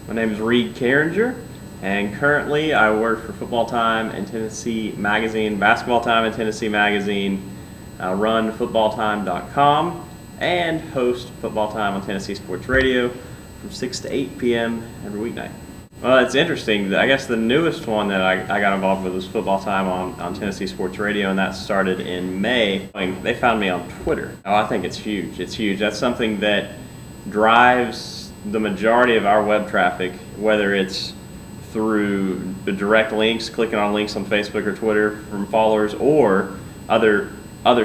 My name is Reed Carringer, and currently I work for Football Time and Tennessee Magazine, Basketball Time and Tennessee Magazine, run footballtime.com, and host Football Time on Tennessee Sports Radio from 6 to 8 p.m. every weeknight. Well, it's interesting. I guess the newest one that I got involved with was Football Time on Tennessee Sports Radio, and that started in May. They found me on Twitter. Oh, I think it's huge. It's huge. That's something that drives the majority of our web traffic, whether it's through the direct links, clicking on links on Facebook or Twitter from followers, or other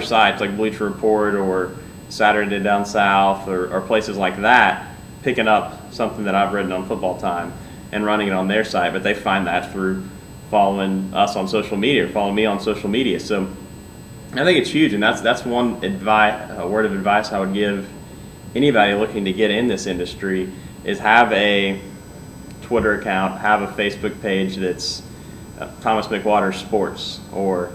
sites like Bleacher Report or Saturday Down South or places like that, picking up something that I've written on Football Time and running it on their site. But they find that through following us on social media or following me on social media. So I think it's huge, and that's one word of advice I would give anybody looking to get in this industry, is have a Twitter account, have a Facebook page that's Thomas McWater Sports or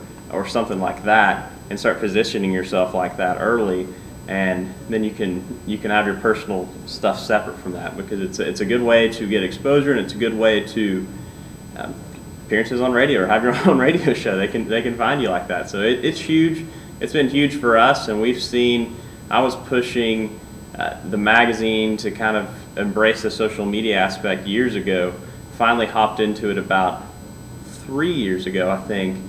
something like that, and start positioning yourself like that early, and then you can have your personal stuff separate from that, because it's a good way to get exposure, and it's a good way to appearances on radio or have your own radio show. They can find you like that. So it's huge. It's been huge for us, and we've seen. I was pushing the magazine to kind of embrace the social media aspect years ago. Finally hopped into it about 3 years ago, I think,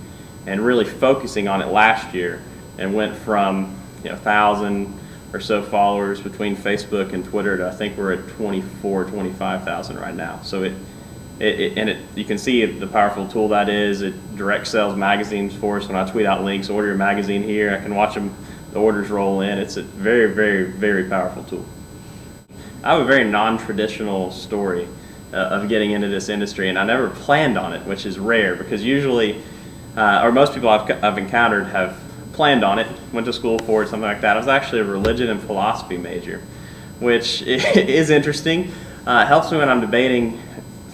and really focusing on it last year, and went from 1,000 or so followers between Facebook and Twitter to I think we're at 25,000 right now. So you can see the powerful tool that is. It direct sells magazines for us. When I tweet out links, order your magazine here, I can watch them, the orders roll in. It's a very, very, very powerful tool. I have a very non-traditional story of getting into this industry, and I never planned on it, which is rare, because usually, or most people I've encountered have planned on it, went to school for it, something like that. I was actually a religion and philosophy major, which is interesting. Helps me when I'm debating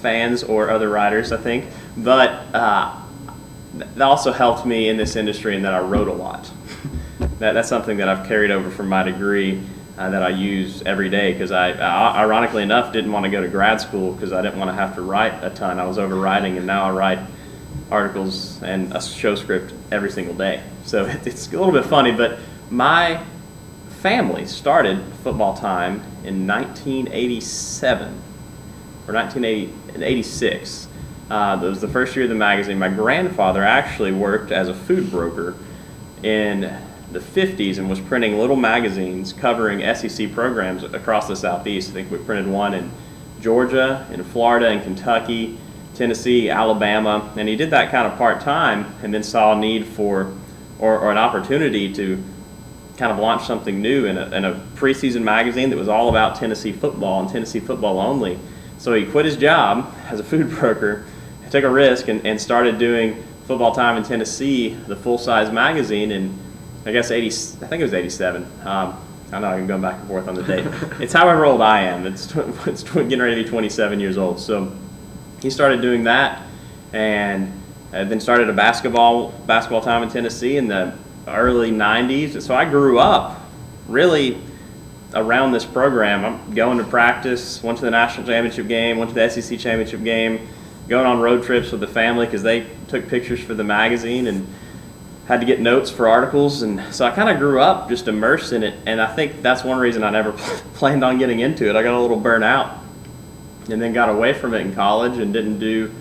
fans or other writers, I think, but that also helped me in this industry in that I wrote a lot. That's something that I've carried over from my degree that I use every day, because I ironically enough didn't want to go to grad school because I didn't want to have to write a ton. I was overwriting, and now I write articles and a show script every single day. So it's a little bit funny, but my family started Football Time in 1987 or 1986. That was the first year of the magazine. My grandfather actually worked as a food broker in the 50s and was printing little magazines covering SEC programs across the Southeast. I think we printed one in Georgia, in Florida, in Kentucky, Tennessee, Alabama, and he did that kind of part-time, and then saw a need for or an opportunity to kind of launch something new in a preseason magazine that was all about Tennessee football and Tennessee football only. So he quit his job as a food broker, took a risk, and started doing Football Time in Tennessee, the full-size magazine, in I guess I think it was 87. I know I'm going back and forth on the date. It's however old I am. It's getting ready to be 27 years old. So he started doing that, and then started a basketball Time in Tennessee in the early 90s. So I grew up really around this program. I'm going to practice, went to the national championship game, went to the SEC championship game, going on road trips with the family because they took pictures for the magazine and had to get notes for articles. And so I kind of grew up just immersed in it, and I think that's one reason I never planned on getting into it. I got a little burnt out and then got away from it in college and didn't do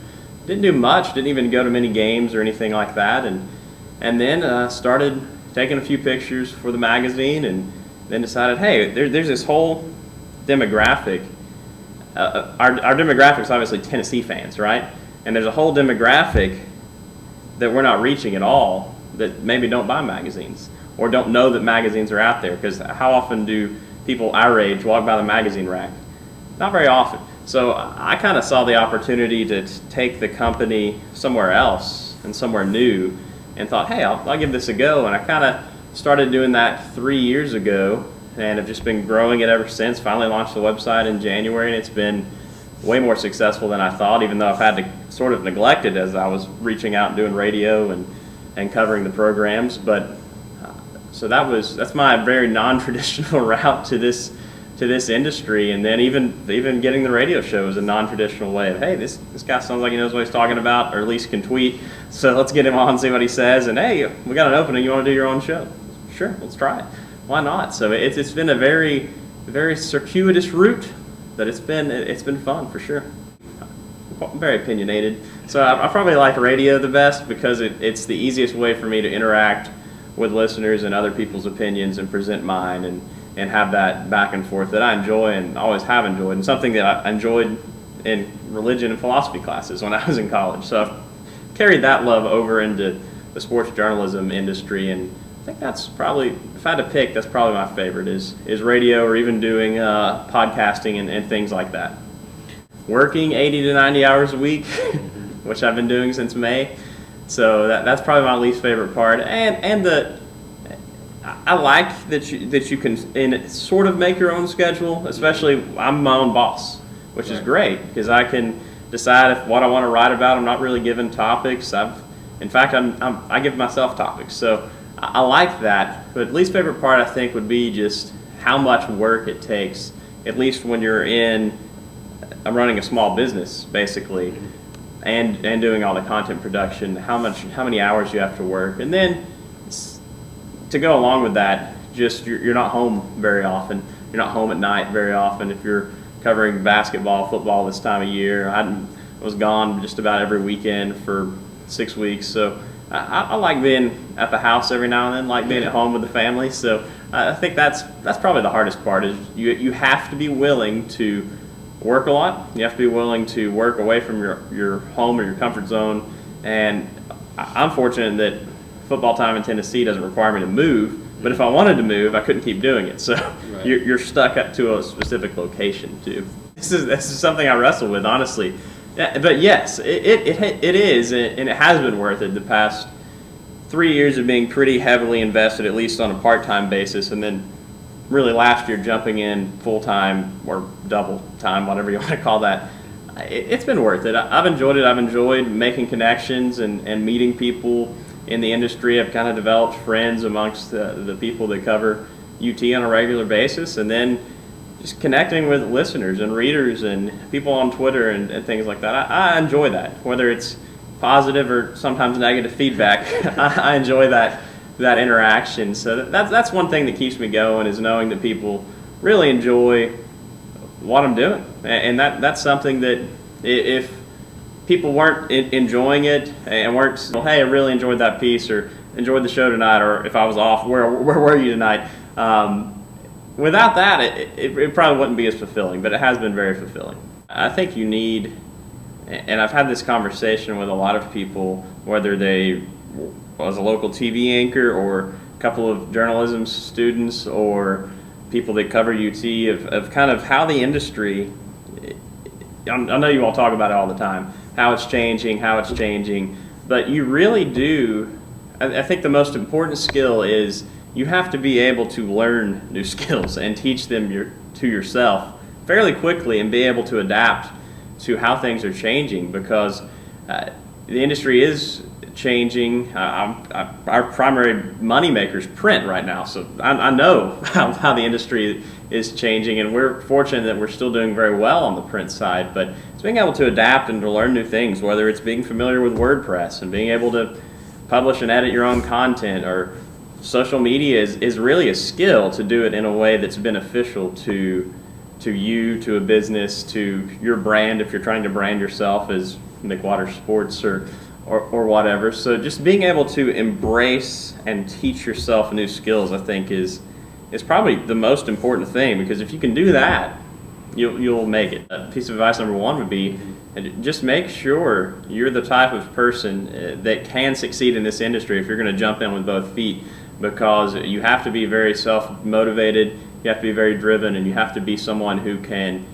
much, didn't even go to many games or anything like that, and then started taking a few pictures for the magazine, and then decided, hey, there's this whole demographic. Our demographic is obviously Tennessee fans, right? And there's a whole demographic that we're not reaching at all that maybe don't buy magazines or don't know that magazines are out there, because how often do people our age walk by the magazine rack? Not very often. So I kind of saw the opportunity to take the company somewhere else and somewhere new, and thought, hey, I'll give this a go. And I kind of started doing that 3 years ago, and have just been growing it ever since. Finally launched the website in January, and it's been way more successful than I thought, even though I've had to sort of neglect it as I was reaching out and doing radio and covering the programs. But so that's my very non-traditional route to to this industry, and then even getting the radio show is a non-traditional way of, hey, this guy sounds like he knows what he's talking about, or at least can tweet, so let's get him on and see what he says, and hey, we got an opening, you want to do your own show? Sure, let's try it. Why not? So it's been a very, very circuitous route, but it's been fun for sure. I'm very opinionated, so I probably like radio the best because it's the easiest way for me to interact with listeners and other people's opinions and present mine and have that back and forth that I enjoy and always have enjoyed, and something that I enjoyed in religion and philosophy classes when I was in college. So I've carried that love over into the sports journalism industry, and I think that's probably, if I had to pick, that's probably my favorite is radio, or even doing podcasting and things like that. Working 80 to 90 hours a week, which I've been doing since May, so that's probably my least favorite part. And I like that you can sort of make your own schedule. Especially, I'm my own boss, which is great because I can decide if what I want to write about. I'm not really given topics. In fact, I give myself topics, so I like that. But least favorite part, I think, would be just how much work it takes. At least when I'm running a small business basically, and doing all the content production. How many hours you have to work, and then to go along with that, just you're not home very often. You're not home at night very often. If you're covering basketball, football this time of year, I was gone just about every weekend for 6 weeks. So I like being at the house every now and then, like being at home with the family. So I think that's probably the hardest part is you have to be willing to work a lot. You have to be willing to work away from your home or your comfort zone. And I'm fortunate that football time in Tennessee doesn't require me to move, but if I wanted to move, I couldn't keep doing it. So right. You're stuck up to a specific location too. This is something I wrestle with, honestly. But yes, it is, and it has been worth it. The past 3 years of being pretty heavily invested, at least on a part-time basis, and then really last year jumping in full-time or double time, whatever you want to call that. It's been worth it. I've enjoyed it. I've enjoyed making connections and meeting people in the industry. I've kind of developed friends amongst the people that cover UT on a regular basis, and then just connecting with listeners and readers and people on Twitter and things like that. I enjoy that, whether it's positive or sometimes negative feedback. I enjoy that interaction. So that's one thing that keeps me going, is knowing that people really enjoy what I'm doing, and that's something that if people weren't enjoying it and weren't, well, hey, I really enjoyed that piece, or enjoyed the show tonight, or if I was off, where were you tonight? Without that, it probably wouldn't be as fulfilling, but it has been very fulfilling. I think you need, and I've had this conversation with a lot of people, whether they was a local TV anchor or a couple of journalism students or people that cover UT, of kind of how the industry, I know you all talk about it all the time, how it's changing, but you really do, I think the most important skill is you have to be able to learn new skills and teach them to yourself fairly quickly and be able to adapt to how things are changing, because the industry is changing. Our primary moneymaker is print right now, so I know how the industry is changing, and we're fortunate that we're still doing very well on the print side, but it's being able to adapt and to learn new things, whether it's being familiar with WordPress and being able to publish and edit your own content, or social media is really a skill to do it in a way that's beneficial to you, to a business, to your brand, if you're trying to brand yourself as McWater Sports or whatever. So just being able to embrace and teach yourself new skills, I think, is probably the most important thing, because if you can do that, you'll make it. Piece of advice number one would be, just make sure you're the type of person that can succeed in this industry if you're going to jump in with both feet, because you have to be very self-motivated, you have to be very driven, and you have to be someone who can,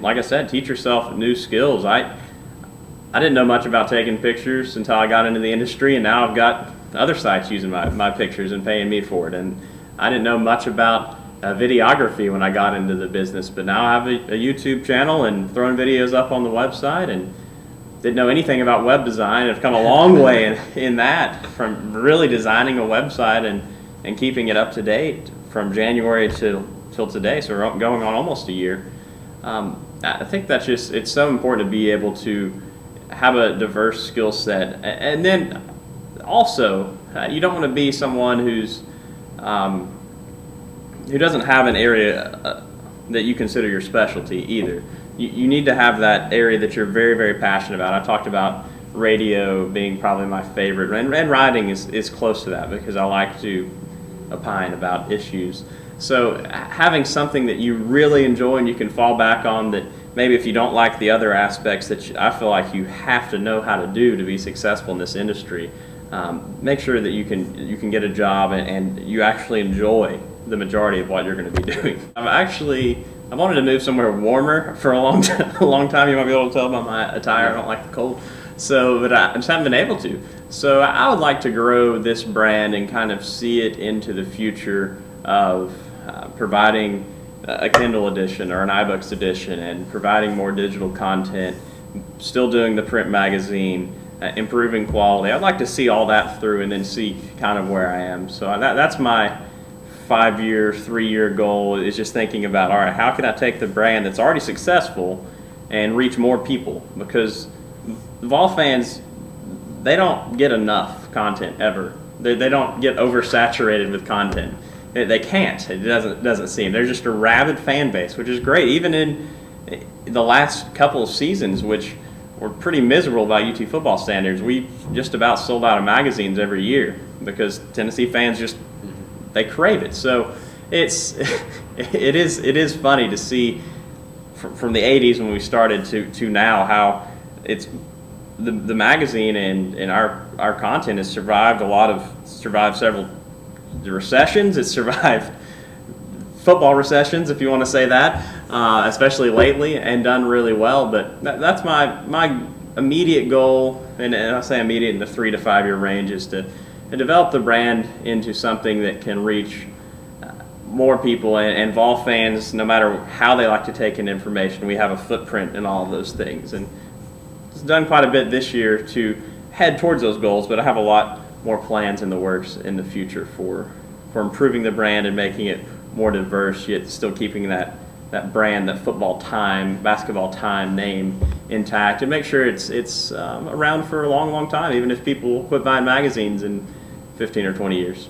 like I said, teach yourself new skills. I didn't know much about taking pictures until I got into the industry, and now I've got other sites using my pictures and paying me for it. And I didn't know much about videography when I got into the business, but now I have a YouTube channel and throwing videos up on the website, and didn't know anything about web design. I've come a long way in that, from really designing a website and keeping it up to date from January to till today, so we're going on almost a year. I think that's it's so important to be able to have a diverse skill set, and then also you don't want to be someone who doesn't have an area that you consider your specialty either. You need to have that area that you're very, very passionate about. I talked about radio being probably my favorite, and writing is close to that because I like to opine about issues. So having something that you really enjoy and you can fall back on, that maybe if you don't like the other aspects that I feel like you have to know how to do to be successful in this industry, make sure that you can get a job and you actually enjoy the majority of what you're going to be doing. I wanted to move somewhere warmer for a long time. You might be able to tell by my attire, I don't like the cold. But I just haven't been able to. So I would like to grow this brand and kind of see it into the future of providing a Kindle edition or an iBooks edition and providing more digital content, still doing the print magazine, improving quality. I'd like to see all that through and then see kind of where I am. So that's my 5-year, 3-year goal, is just thinking about, all right, how can I take the brand that's already successful and reach more people? Because Vol fans, they don't get enough content ever. They don't get oversaturated with content. They can't. It doesn't seem. They're just a rabid fan base, which is great. Even in the last couple of seasons, which were pretty miserable by UT football standards, we just about sold out of magazines every year because Tennessee fans they crave it. So it is funny to see from the 80s when we started to now how it's the magazine and our content has survived several recessions. It's survived football recessions, if you want to say that, especially lately, and done really well. But that's my immediate goal, and I say immediate in the 3 to 5 year range, is to develop the brand into something that can reach more people, and Vol fans, no matter how they like to take in information, we have a footprint in all of those things. And it's done quite a bit this year to head towards those goals, but I have a lot more plans in the works in the future for improving the brand and making it more diverse, yet still keeping that brand, that football time, basketball time name intact, and make sure it's around for a long, long time, even if people quit buying magazines in 15 or 20 years.